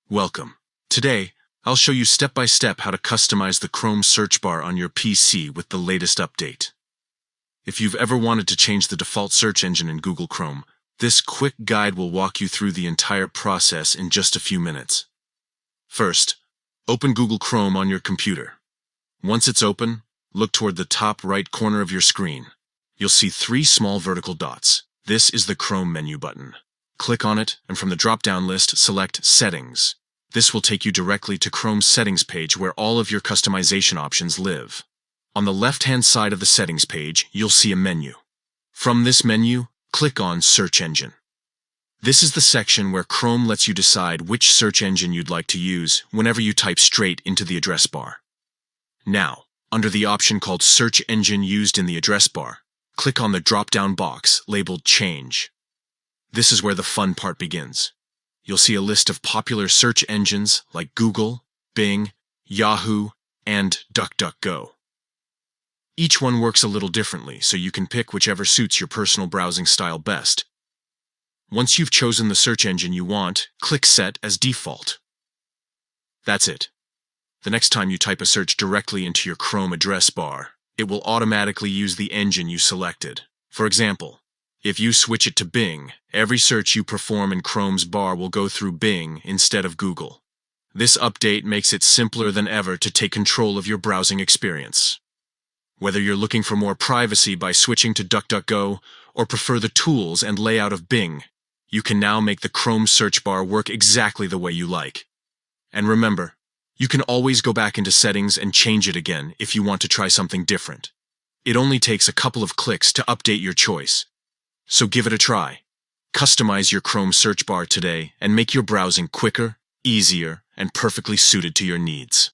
Welcome. Today, I'll show you step by step how to customize the Chrome search bar on your PC with the latest update. If you've ever wanted to change the default search engine in Google Chrome, this quick guide will walk you through the entire process in just a few minutes. First, open Google Chrome on your computer. Once it's open, look toward the top right corner of your screen. You'll see three small vertical dots. This is the Chrome menu button. Click on it, and from the drop-down list, select Settings. This will take you directly to Chrome's settings page where all of your customization options live. On the left-hand side of the settings page, you'll see a menu. From this menu, click on Search Engine. This is the section where Chrome lets you decide which search engine you'd like to use whenever you type straight into the address bar. Now, under the option called Search Engine Used in the Address Bar, click on the drop-down box labeled Change. This is where the fun part begins. You'll see a list of popular search engines like Google, Bing, Yahoo, and DuckDuckGo. Each one works a little differently, so you can pick whichever suits your personal browsing style best. Once you've chosen the search engine you want, click Set as Default. That's it. The next time you type a search directly into your Chrome address bar, it will automatically use the engine you selected. For example, if you switch it to Bing, every search you perform in Chrome's bar will go through Bing instead of Google. This update makes it simpler than ever to take control of your browsing experience. Whether you're looking for more privacy by switching to DuckDuckGo or prefer the tools and layout of Bing, you can now make the Chrome search bar work exactly the way you like. And remember, you can always go back into settings and change it again if you want to try something different. It only takes a couple of clicks to update your choice. So give it a try. Customize your Chrome search bar today and make your browsing quicker, easier, and perfectly suited to your needs.